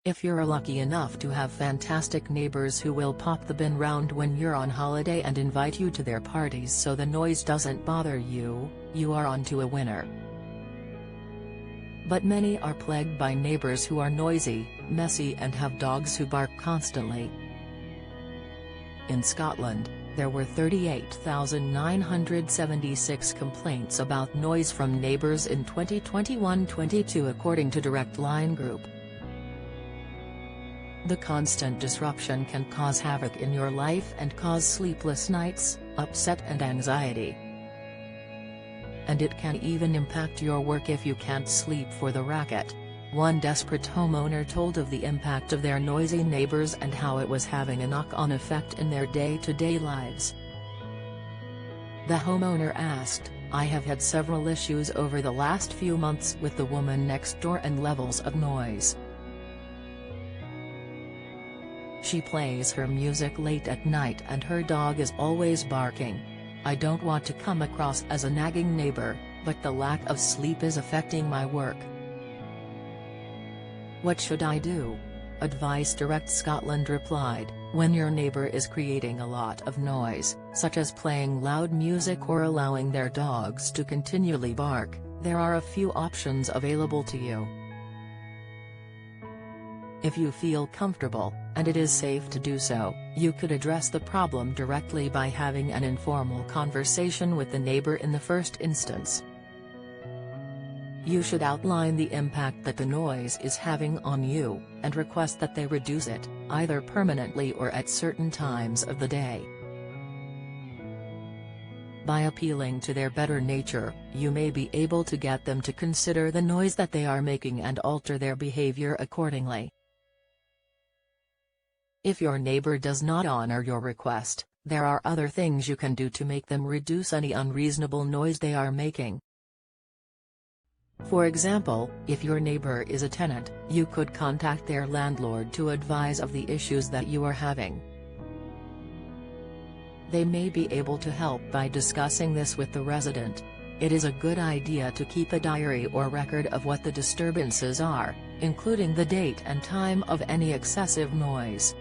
If you're lucky enough to have fantastic neighbors who will pop the bin round when you're on holiday and invite you to their parties so the noise doesn't bother you, you are onto a winner. But many are plagued by neighbors who are noisy, messy and have dogs who bark constantly. In Scotland, there were 38,976 complaints about noise from neighbours in 2021-22 according to Direct Line Group. The constant disruption can cause havoc in your life and cause sleepless nights, upset and anxiety. And it can even impact your work if you can't sleep for the racket. One desperate homeowner told of the impact of their noisy neighbors and how it was having a knock-on effect in their day-to-day lives. The homeowner asked, "I have had several issues over the last few months with the woman next door and levels of noise. She plays her music late at night and her dog is always barking. I don't want to come across as a nagging neighbor, but the lack of sleep is affecting my work. What should I do?" Advice Direct Scotland replied, "When your neighbor is creating a lot of noise, such as playing loud music or allowing their dogs to continually bark, there are a few options available to you. If you feel comfortable, and it is safe to do so, you could address the problem directly by having an informal conversation with the neighbor in the first instance. You should outline the impact that the noise is having on you, and request that they reduce it, either permanently or at certain times of the day. By appealing to their better nature, you may be able to get them to consider the noise that they are making and alter their behavior accordingly. If your neighbor does not honor your request, there are other things you can do to make them reduce any unreasonable noise they are making. For example, if your neighbor is a tenant, you could contact their landlord to advise of the issues that you are having. They may be able to help by discussing this with the resident. It is a good idea to keep a diary or record of what the disturbances are, including the date and time of any excessive noise.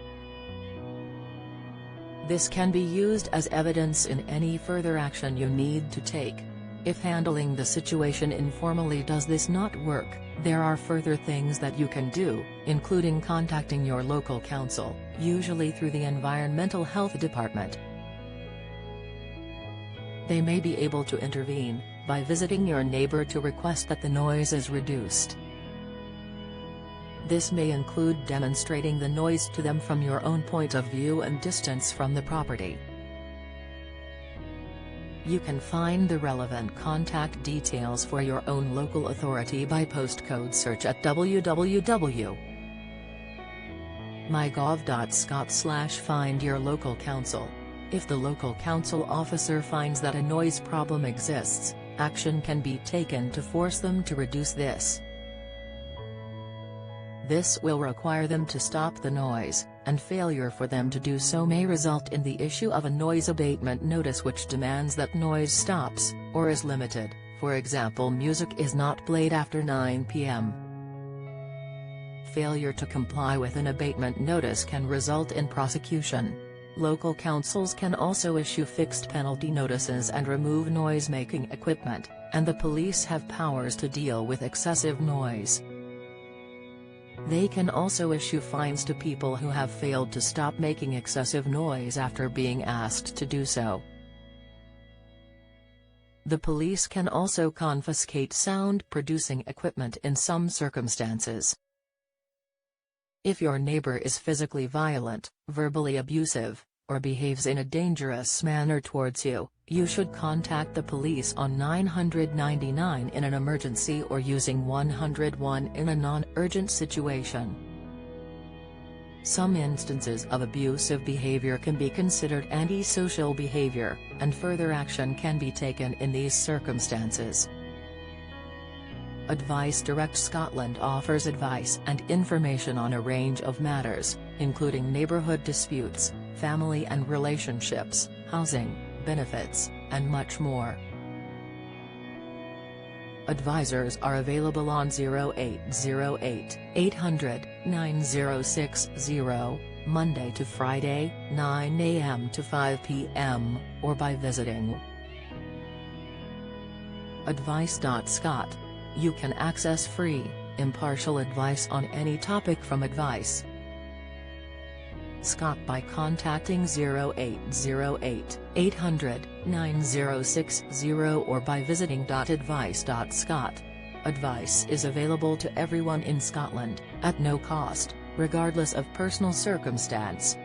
This can be used as evidence in any further action you need to take. If handling the situation informally does this not work, there are further things that you can do, including contacting your local council, usually through the Environmental Health Department. They may be able to intervene by visiting your neighbor to request that the noise is reduced. This may include demonstrating the noise to them from your own point of view and distance from the property. You can find the relevant contact details for your own local authority by postcode search at www.mygov.scot/find your local council. If the local council officer finds that a noise problem exists, action can be taken to force them to reduce this. This will require them to stop the noise, and failure for them to do so may result in the issue of a noise abatement notice which demands that noise stops, or is limited. For example, music is not played after 9 p.m. Failure to comply with an abatement notice can result in prosecution. Local councils can also issue fixed penalty notices and remove noise-making equipment, and the police have powers to deal with excessive noise. They can also issue fines to people who have failed to stop making excessive noise after being asked to do so. The police can also confiscate sound-producing equipment in some circumstances. If your neighbor is physically violent, verbally abusive, or behaves in a dangerous manner towards you, you should contact the police on 999 in an emergency or using 101 in a non-urgent situation. Some instances of abusive behavior can be considered antisocial behavior, and further action can be taken in these circumstances. Advice Direct Scotland offers advice and information on a range of matters, including neighbourhood disputes, family and relationships, housing, benefits, and much more. Advisors are available on 0808 800 9060, Monday to Friday, 9 a.m. to 5 p.m., or by visiting advice.scot. You can access free, impartial advice on any topic from Advice Scot by contacting 0808 800 9060 or by visiting advice.scot. Advice is available to everyone in Scotland, at no cost, regardless of personal circumstance.